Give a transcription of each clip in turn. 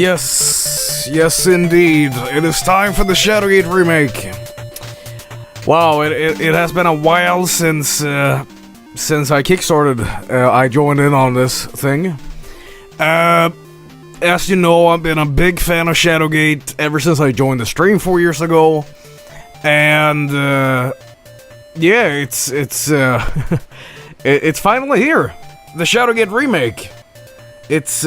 Yes indeed. It is time for the Shadowgate Remake. Wow, it has been a while since I kickstarted. I joined in on this thing. As you know, I've been a big fan of Shadowgate ever since I joined the stream 4 years ago. And, yeah, it's it's finally here. The Shadowgate Remake. It's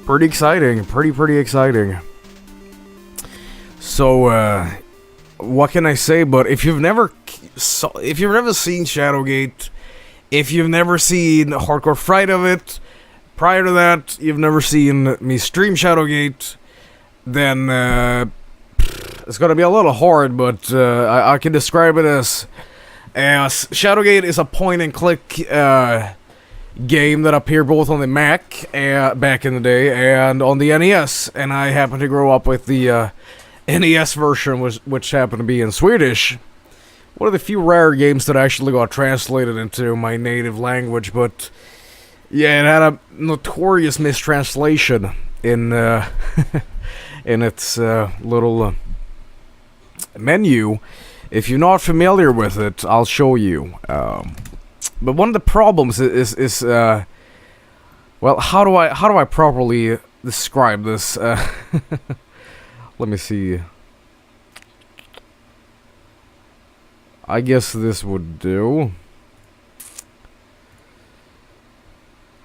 pretty exciting. Pretty exciting. So, what can I say? But if you've never seen Shadowgate, if you've never seen Hardcore Fright of it, prior to that, you've never seen me stream Shadowgate, then it's gonna be a little hard. But I can describe it as Shadowgate is a point-and-click game that appeared both on the Mac back in the day and on the NES, and I happened to grow up with the NES version, which happened to be in Swedish. One of the few rare games that actually got translated into my native language, but yeah, it had a notorious mistranslation in in its little menu. If you're not familiar with it, I'll show you. But one of the problems is well, how do I properly describe this? Let me see. I guess this would do.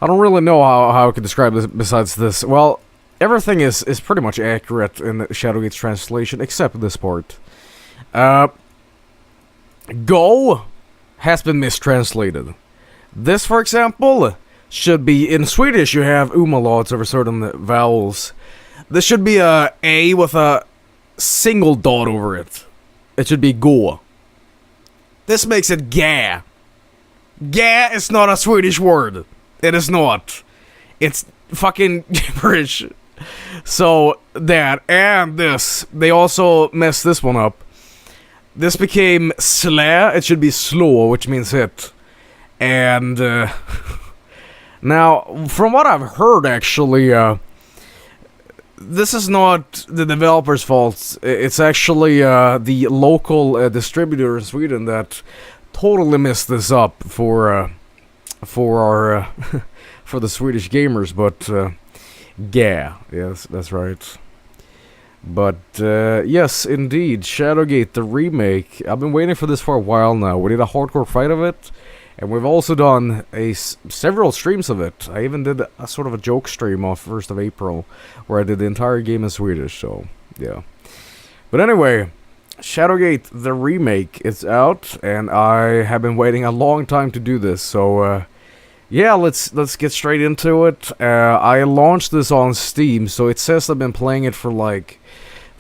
I don't really know how I could describe this besides this. Well, everything is pretty much accurate in Shadowgate's translation, except this part. Go has been mistranslated. This, for example, should be, in Swedish you have umlauts over certain vowels. This should be a A with a single dot over it. It should be gå. This makes it ga. Ga is not a Swedish word. It is not. It's fucking gibberish. So, that, and this. They also messed this one up. This became slä. It should be slå, which means hit. And, now, from what I've heard, actually, this is not the developer's fault. It's actually the local distributor in Sweden that totally messed this up for our for the Swedish gamers. But yeah, yes, that's right. But yes, indeed, Shadowgate the remake. I've been waiting for this for a while now. We did a hardcore fight of it. And we've also done several streams of it. I even did a sort of a joke stream off 1st of April, where I did the entire game in Swedish, so, yeah. But anyway, Shadowgate, the remake, is out, and I have been waiting a long time to do this, so, yeah, let's get straight into it. I launched this on Steam, so it says I've been playing it for, like,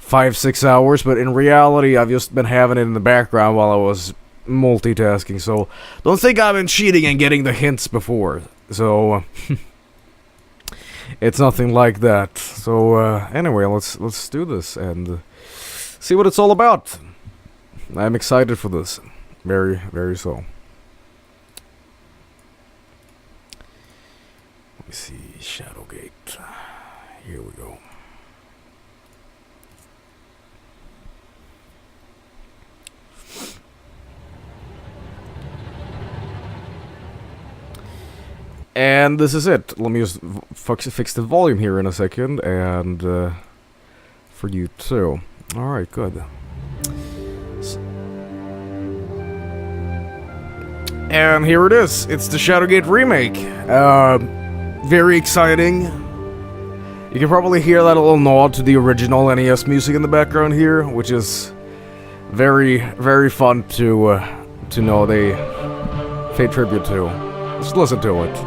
5-6 hours, but in reality, I've just been having it in the background while I was multitasking, so don't think I've been cheating and getting the hints before. So it's nothing like that. So anyway, let's do this and see what it's all about. I'm excited for this, very so. Let me see, Shadowgate. Here we go. And this is it. Let me just fix the volume here in a second, and for you too. Alright, good. And here it is. It's the Shadowgate Remake. Very exciting. You can probably hear that little nod to the original NES music in the background here, which is very fun to know they pay tribute to. Let's listen to it.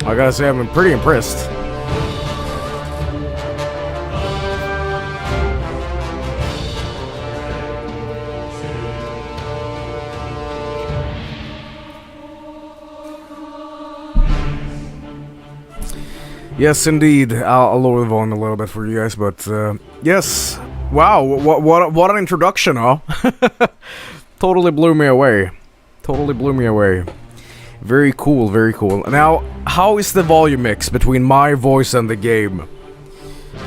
I gotta say, I'm pretty impressed. Yes, indeed. I'll lower the volume a little bit for you guys, but yes. Wow, what an introduction, huh? Totally blew me away. Totally blew me away. Very cool, very cool. Now, how is the volume mix between my voice and the game?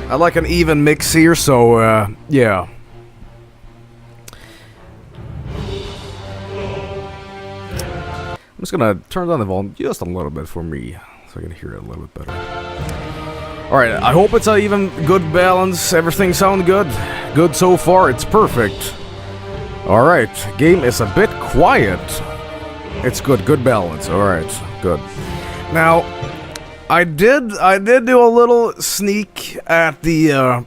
I like an even mix here, so yeah. I'm just gonna turn down the volume just a little bit for me, so I can hear it a little bit better. Alright, I hope it's an even good balance. Everything sounds good. Good so far, it's perfect. Alright, game is a bit quiet. It's good, good balance. Alright, good. Now, I did do a little sneak at the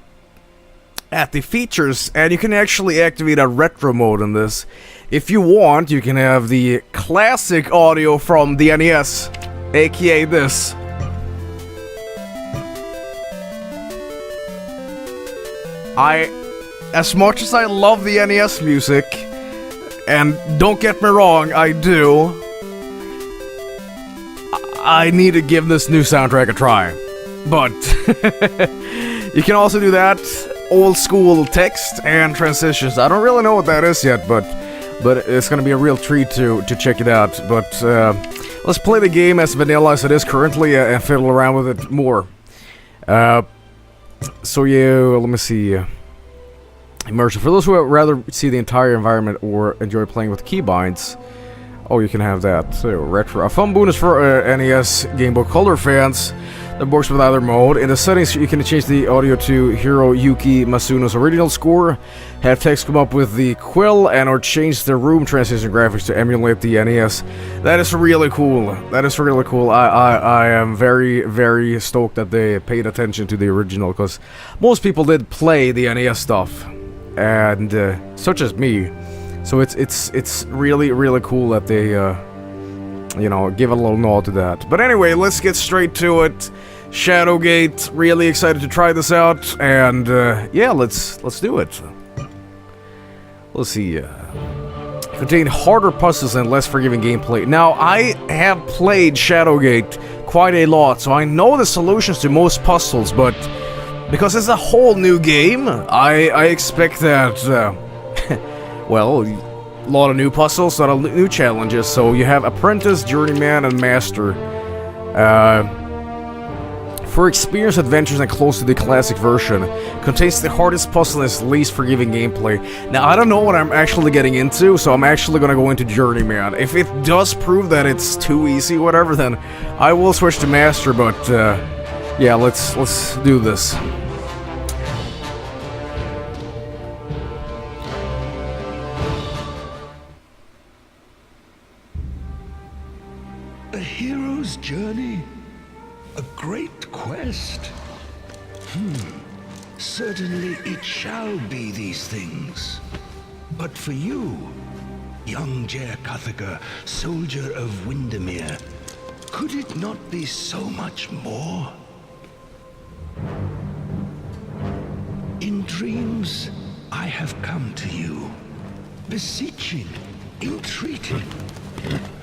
features, and you can actually activate a retro mode in this. If you want, you can have the classic audio from the NES, aka this. As much as I love the NES music, and don't get me wrong, I do, I need to give this new soundtrack a try. But you can also do that, old school text and transitions. I don't really know what that is yet, but it's gonna be a real treat to check it out. But let's play the game as vanilla as it is currently and fiddle around with it more. So yeah, let me see. Immersion. For those who would rather see the entire environment or enjoy playing with keybinds, oh, you can have that. So retro. A fun bonus for NES Game Boy Color fans that works with either mode. In the settings, you can change the audio to Hiroyuki Masuno's original score, have text come up with the quill, and or change the room transition graphics to emulate the NES. That is really cool. That is really cool. I am very, very stoked that they paid attention to the original, because most people did play the NES stuff, and such as me. So it's really, really cool that they you know, give a little nod to that. But anyway, let's get straight to it. Shadowgate, really excited to try this out, and yeah, let's do it. Let's see. Contain harder puzzles and less forgiving gameplay. Now, I have played Shadowgate quite a lot, so I know the solutions to most puzzles, but because it's a whole new game, I expect that, well, a lot of new puzzles, a lot of new challenges. So you have Apprentice, Journeyman, and Master. For experienced adventures and close to the classic version, contains the hardest puzzle and its least forgiving gameplay. Now, I don't know what I'm actually getting into, so I'm actually gonna go into Journeyman. If it does prove that it's too easy, whatever, then I will switch to Master, but yeah, let's do this. A hero's journey? A great quest? Certainly it shall be these things. But for you, young Jer Cuthaka, soldier of Windermere, could it not be so much more? In dreams, I have come to you, beseeching, entreating.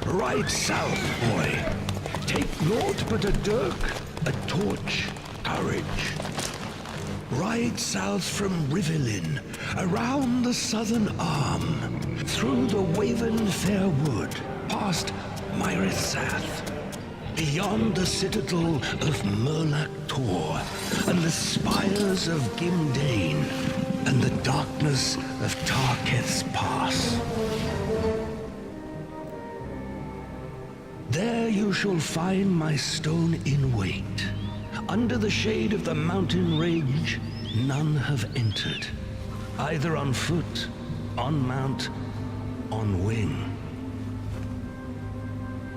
Ride south, boy. Take naught but a dirk, a torch, courage. Ride south from Rivellin, around the southern arm, through the Waven Fair Wood, past Myrithath, beyond the citadel of Murlak Tor, and the spires of Gimdane, and the darkness of Tarketh's Pass. There you shall find my stone in wait. Under the shade of the mountain range, none have entered, either on foot, on mount, on wing.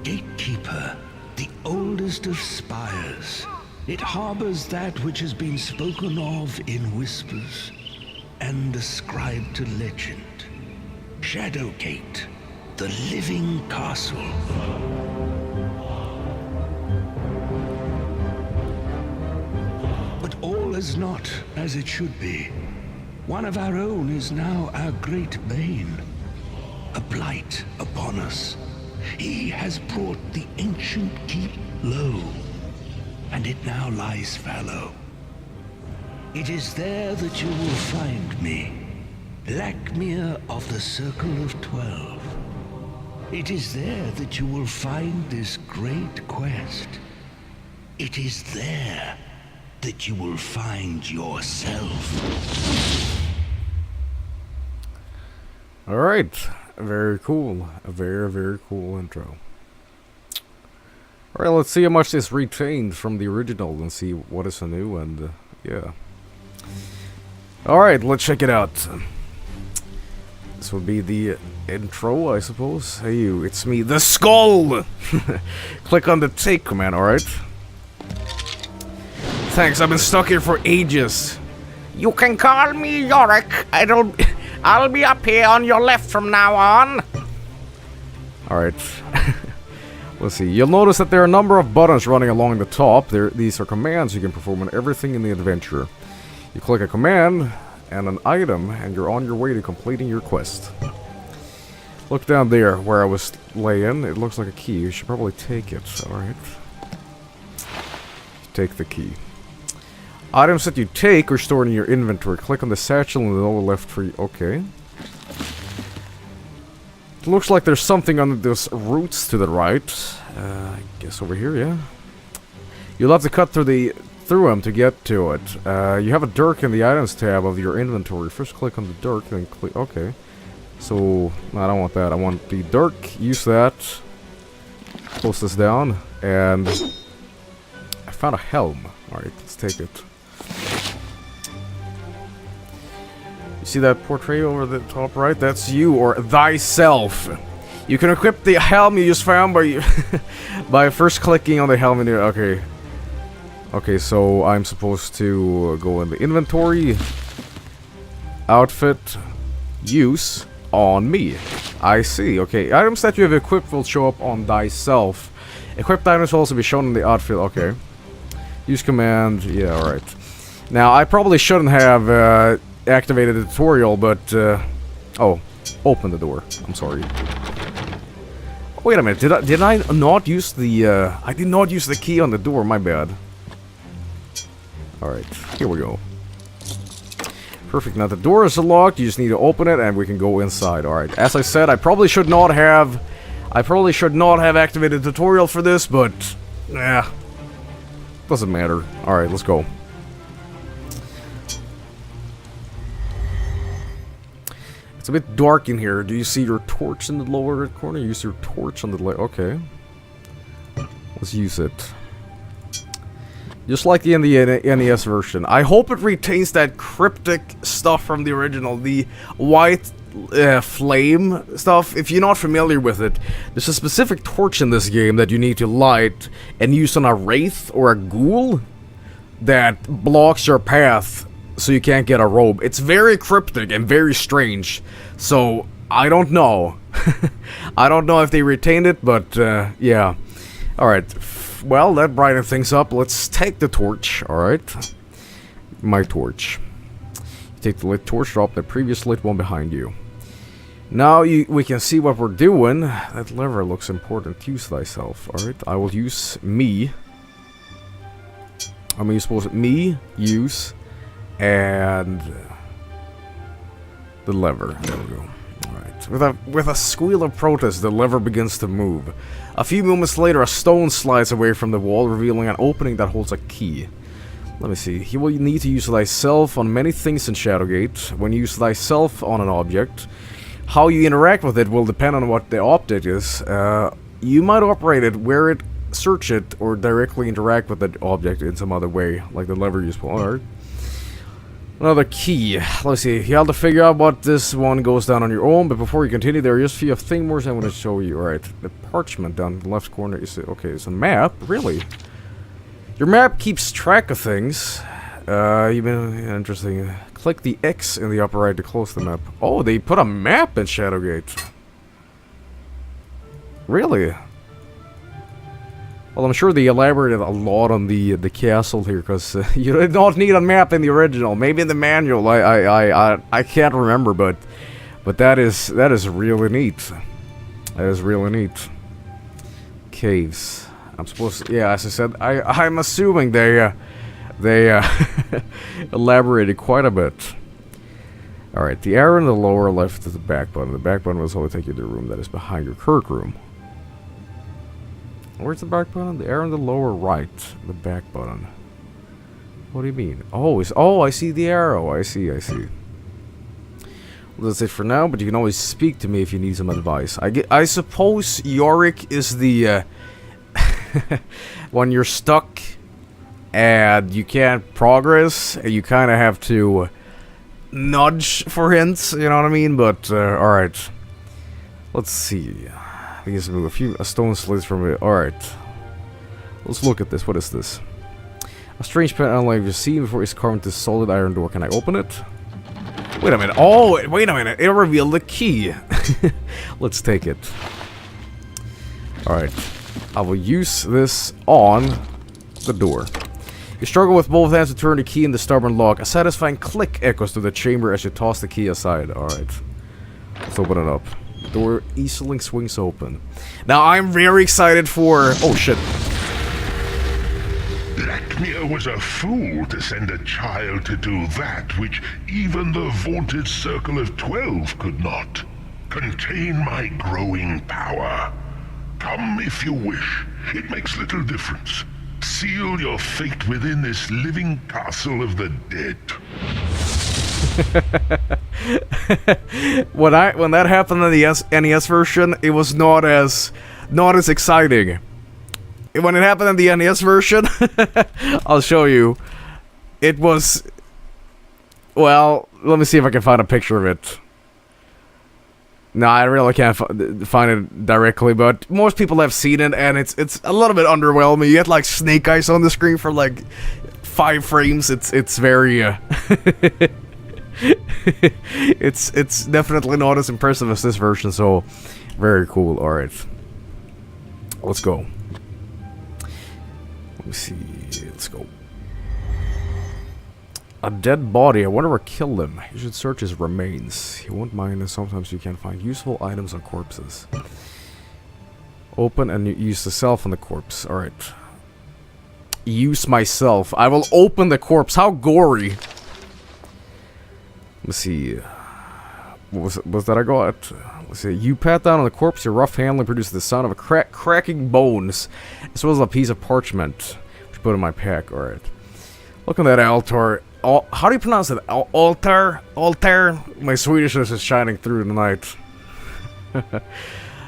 Gatekeeper, the oldest of spires, it harbors that which has been spoken of in whispers and ascribed to legend. Shadowgate, the living castle. was not as it should be. One of our own is now our great bane. A blight upon us. He has brought the ancient keep low, and it now lies fallow. It is there that you will find me, Blackmere of the Circle of 12. It is there that you will find this great quest. It is there that you will find yourself. Alright, very cool. A very, very cool intro. Alright, let's see how much is retained from the original and see what is new and yeah. Alright, let's check it out. This would be the intro, I suppose. Hey you, it's me, the Skull! Click on the take command, alright? Thanks, I've been stuck here for ages. You can call me Yorick. I'll be up here on your left from now on. Alright. Let's see. You'll notice that there are a number of buttons running along the top. These are commands you can perform on everything in the adventure. You click a command and an item, and you're on your way to completing your quest. Look down there where I was laying. It looks like a key. You should probably take it. Alright. Take the key. Items that you take are stored in your inventory. Click on the satchel in the lower left for you. Okay. It looks like there's something under those roots to the right. I guess over here, yeah. You'll have to cut through them to get to it. You have a dirk in the items tab of your inventory. First click on the dirk, then click. Okay. So, no, I don't want that. I want the dirk. Use that. Close this down. And I found a helm. Alright, let's take it. You see that portrait over the top right? That's you, or thyself. You can equip the helm you just found by first clicking on the helm in there. Okay. Okay, so I'm supposed to go in the inventory. Outfit. Use. On me. I see. Okay, items that you have equipped will show up on thyself. Equipped items will also be shown in the outfit. Okay. Use command. Yeah, alright. Now, I probably shouldn't have activated the tutorial, but... oh, open the door. I'm sorry. Wait a minute, did I not use the... I did not use the key on the door, my bad. Alright, here we go. Perfect, now the door is locked, you just need to open it and we can go inside. Alright, as I said, I probably should not have activated the tutorial for this, but... yeah. Doesn't matter. Alright, let's go. It's a bit dark in here. Do you see your torch in the lower right corner? Use your torch on the left. Okay. Let's use it. Just like in the NES version. I hope it retains that cryptic stuff from the original. The white flame stuff. If you're not familiar with it, there's a specific torch in this game that you need to light and use on a wraith or a ghoul that blocks your path so you can't get a robe. It's very cryptic and very strange. So, I don't know. I don't know if they retained it, but yeah. Alright. Well, that brightens things up. Let's take the torch. Alright. My torch. You take the lit torch, drop the previous lit one behind you. Now we can see what we're doing. That lever looks important. Use thyself. Alright, I will use me. I mean, you're supposed to me, use, and the lever. There we go. Alright. With a squeal of protest, the lever begins to move. A few moments later, a stone slides away from the wall, revealing an opening that holds a key. Let me see. You will need to use thyself on many things in Shadowgate. When you use thyself on an object, how you interact with it will depend on what the object is. You might operate it, wear it, search it, or directly interact with the object in some other way, like the lever you pull. Alright. Another key. Let's see. You have to figure out what this one goes down on your own, but before you continue, there are just a few things I want to show you. Alright. The parchment down in the left corner is... okay, it's a map? Really? Your map keeps track of things. Interesting. Click the X in the upper right to close the map. Oh, they put a map in Shadowgate. Really? Well, I'm sure they elaborated a lot on the castle here, because you did not need a map in the original. Maybe in the manual, I can't remember, but that is really neat. That is really neat. Caves. I'm supposed to, yeah, as I said, I'm assuming they elaborated quite a bit. Alright, the arrow in the lower left is the back button. The back button will only take you to the room that is behind your current room. Where's the back button? The arrow in the lower right. The back button. What do you mean? Oh, I see the arrow. I see. Well, that's it for now, but you can always speak to me if you need some advice. I suppose Yorick is the, when you're stuck and you can't progress, you kind of have to nudge for hints, you know what I mean? But, alright. Let's see. I think it's a stone slice from it. Alright. Let's look at this. What is this? A strange pattern unlike you've seen before is carved into solid iron door. Can I open it? Wait a minute. Oh, wait a minute. It revealed the key. Let's take it. Alright. I will use this on the door. You struggle with both hands to turn the key in the stubborn lock. A satisfying click echoes through the chamber as you toss the key aside. Alright. Let's open it up. The door easily swings open. Now I'm very excited for... Oh shit. Blackmere was a fool to send a child to do that which even the vaunted Circle of 12 could not. Contain my growing power. Come if you wish. It makes little difference. Seal your fate within this living castle of the dead. When that happened in the NES version, it was not as exciting. When it happened in the NES version, I'll show you. It was, well, let me see if I can find a picture of it. No, I really can't find it directly, but most people have seen it, and it's a little bit underwhelming. You get like snake eyes on the screen for like 5 frames. It's very it's definitely not as impressive as this version. So very cool. All right, let's go. Let me see. Let's go. A dead body. I wonder what killed him. You should search his remains. You won't mind, and sometimes you can find useful items on corpses. Open and use the self on the corpse. Alright. Use myself. I will open the corpse. How gory. Let's see. What was that I got? Let's see. You pat down on the corpse. Your rough handling produces the sound of a cracking bones, as well as a piece of parchment, which I put in my pack. Alright. Look at that altar. How do you pronounce it? Altar? Altar? My Swedishness is shining through tonight.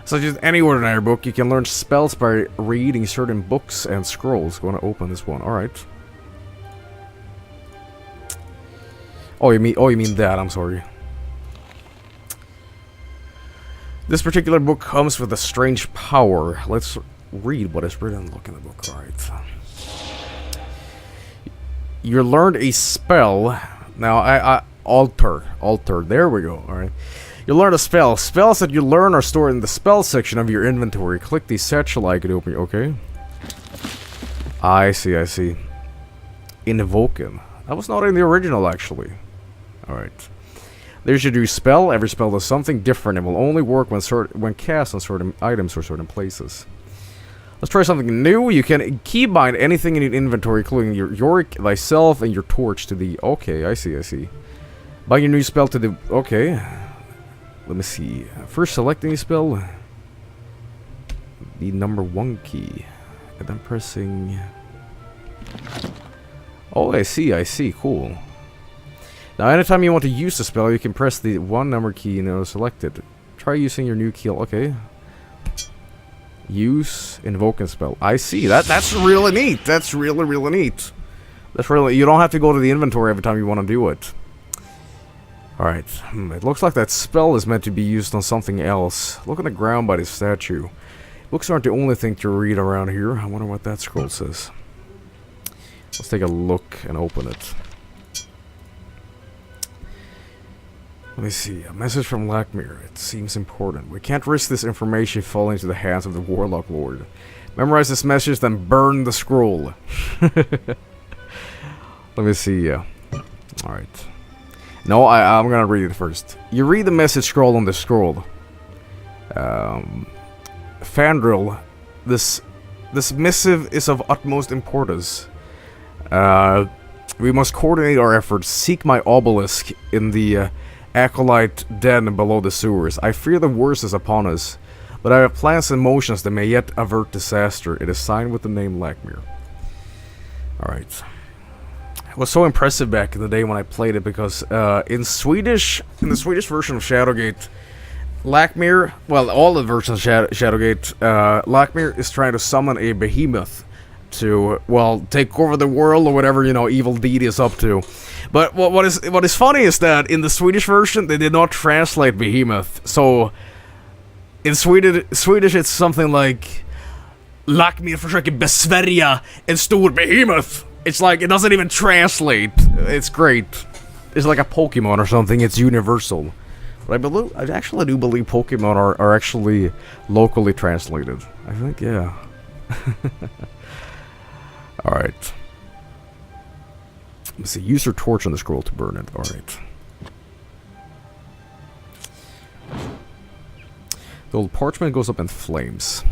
Such as any ordinary book, you can learn spells by reading certain books and scrolls. Going to open this one. Alright. Oh, you mean that. I'm sorry. This particular book comes with a strange power. Let's read what is written. Look in the book. Alright. You learned a spell. Now, altar. There we go. Alright. You learn a spell. Spells that you learn are stored in the spell section of your inventory. Click the satchel icon to open. Okay. I see. Invoking. That was not in the original, actually. Alright. There's your new spell. Every spell does something different and will only work when cast on certain items or certain places. Let's try something new. You can keybind anything in your inventory, including your Yorick, thyself, and your torch to the... Okay, I see. Bind your new spell to the... Okay. Let me see. First, select any spell. The number 1 key. And then pressing... Oh, I see. Cool. Now, anytime you want to use the spell, you can press the 1 number key and it'll select it. Try using your new key. Okay. Use invoking spell. I see. That's really neat. That's really neat. That's really... You don't have to go to the inventory every time you want to do it. Alright. It looks like that spell is meant to be used on something else. Look on the ground by the statue. Books aren't the only thing to read around here. I wonder what that scroll says. Let's take a look and open it. Let me see. A message from Blackmere. It seems important. We can't risk this information falling into the hands of the Warlock Lord. Memorize this message, then burn the scroll. Let me see. Alright. No, I'm gonna read it first. You read the message scroll on the scroll. Fandral, this missive is of utmost importance. We must coordinate our efforts. Seek my obelisk in the acolyte den below the sewers. I fear the worst is upon us, but I have plans and motions that may yet avert disaster. It is signed with the name Lakmir. Alright. It was so impressive back in the day when I played it because in the Swedish version of Shadowgate, Lakmir, well, all the versions of Shadowgate, Lakmir is trying to summon a behemoth to, well, take over the world or whatever, you know, evil deed is up to. But what is funny is that in the Swedish version, they did not translate behemoth. So, in Swedish it's something like Lakmir försöker besvärja en stor behemoth. It's like, it doesn't even translate. It's great. It's like a Pokemon or something. It's universal. But I actually do believe Pokemon are actually locally translated. I think, yeah. Alright. Let's see. Use your torch on the scroll to burn it. Alright. The old parchment goes up in flames.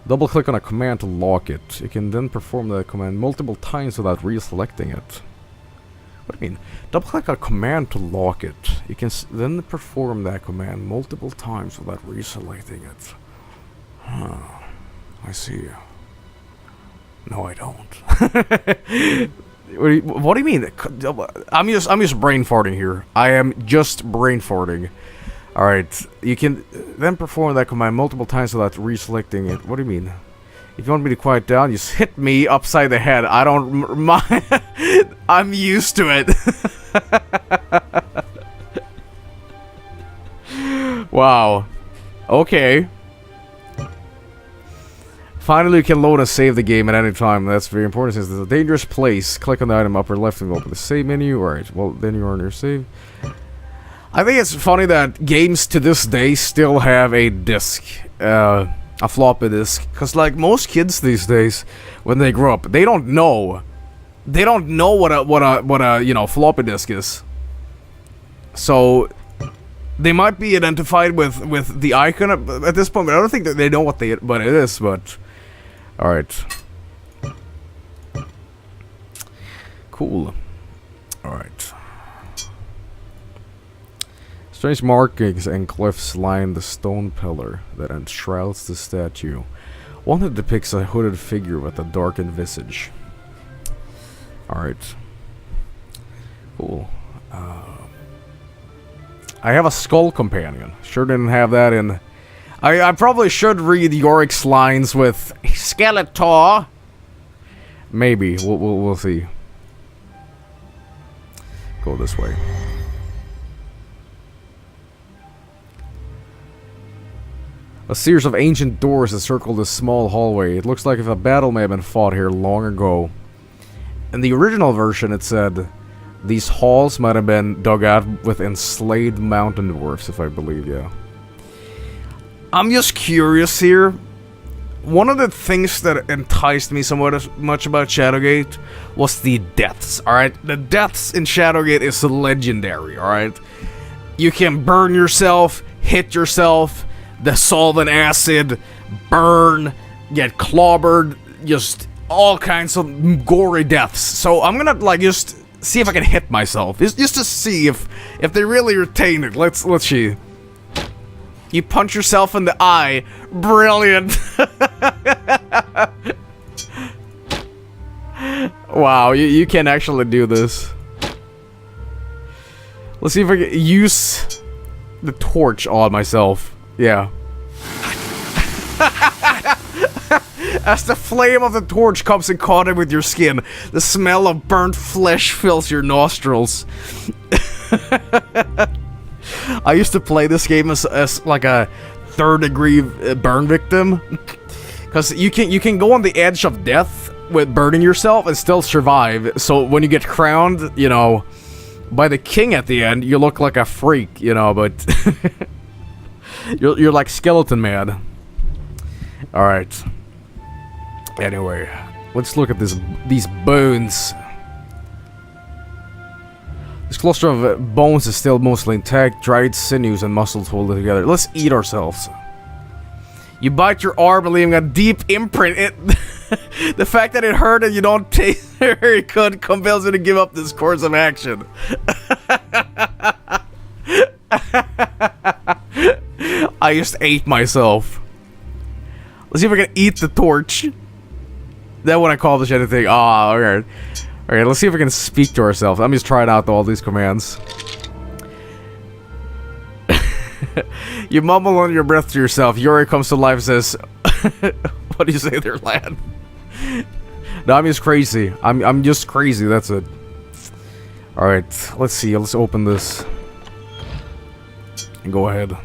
Double click on a command to lock it. You can then perform that command multiple times without reselecting it. What do you mean? Double click on a command to lock it. You can then perform that command multiple times without reselecting it. Huh. I see. No, I don't. What do you mean? I'm just brain farting here. I am just brain farting. Alright, you can then perform that command multiple times without reselecting it. What do you mean? If you want me to quiet down, just hit me upside the head. I don't mind. I'm used to it. Wow. Okay. Finally, you can load and save the game at any time. That's very important since it's a dangerous place. Click on the item upper left and open the save menu. Alright, well, then you're on your save. I think it's funny that games to this day still have a disc, a floppy disk, because like most kids these days, when they grow up, they don't know what a you know, floppy disk is. So they might be identified with the icon at this point, but I don't think that they know what it is. But all right, cool. All right. Strange markings and glyphs line the stone pillar that enshrouds the statue. One that depicts a hooded figure with a darkened visage. Alright. Cool. I have a skull companion. Sure didn't have that in... I probably should read Yorick's lines with Skeletor. Maybe. We'll see. Go this way. A series of ancient doors encircle this small hallway. It looks like if a battle may have been fought here long ago. In the original version, it said these halls might have been dug out with enslaved mountain dwarfs, if I believe, yeah. I'm just curious here. One of the things that enticed me somewhat much about Shadowgate was the deaths, alright? The deaths in Shadowgate is legendary, alright? You can burn yourself, hit yourself, dissolve in acid, burn, get clobbered, just all kinds of gory deaths. So I'm gonna like just see if I can hit myself, just to see if they really retain it. Let's see. You punch yourself in the eye. Brilliant. Wow, you can actually do this. Let's see if I can use the torch on myself. Yeah. As the flame of the torch comes in contact with your skin, the smell of burnt flesh fills your nostrils. I used to play this game as like a third-degree burn victim, because you can go on the edge of death with burning yourself and still survive. So when you get crowned, you know, by the king at the end, you look like a freak, you know, but you're like Skeleton Man. All right. Anyway, let's look at these bones. This cluster of bones is still mostly intact, dried sinews and muscles holding together. Let's eat ourselves. You bite your arm and leaving a deep imprint. The fact that it hurt and you don't taste very good compels you to give up this course of action. I just ate myself. Let's see if I can eat the torch. That's what I call this shit thing. Ah, alright. Alright, let's see if we can speak to ourselves. I'm just trying out all these commands. You mumble under your breath to yourself. Yuri comes to life and says, what do you say there, lad? No, I'm just crazy. I'm just crazy, that's it. Alright, let's see. Let's open this. And go ahead.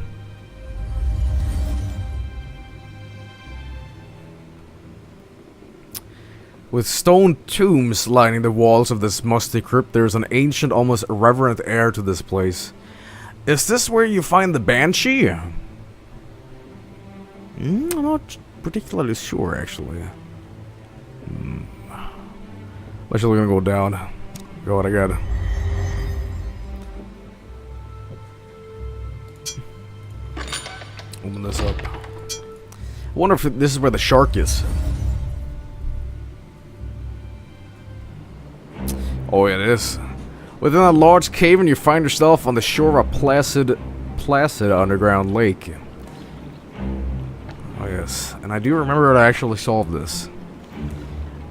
With stone tombs lining the walls of this musty crypt, there is an ancient, almost reverent air to this place. Is this where you find the Banshee? I'm not particularly sure, actually. Actually, we're gonna go down. Go what I got. Open this up. I wonder if this is where the shark is. Oh, yeah, it is. Within a large cavern, you find yourself on the shore of a placid underground lake. Oh, yes. And I do remember that I actually solved this.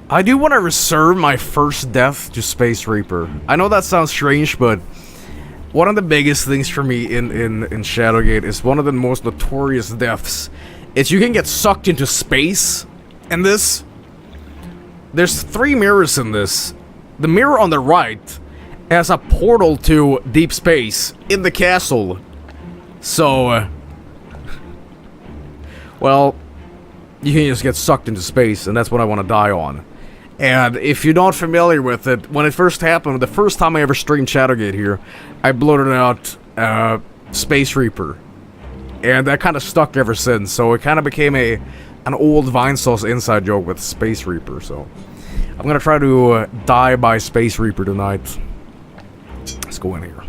I do want to reserve my first death to Space Reaper. I know that sounds strange, but one of the biggest things for me in Shadowgate is one of the most notorious deaths. Is you can get sucked into space. And there's 3 mirrors in this. The mirror on the right has a portal to deep space in the castle. So, well, you can just get sucked into space, and that's what I want to die on. And if you're not familiar with it, when it first happened, the first time I ever streamed Shadowgate here, I blurted out Space Reaper. And that kind of stuck ever since, so it kind of became an old Vinesauce inside joke with Space Reaper, so I'm gonna try to die by Space Reaper tonight. Let's go in here.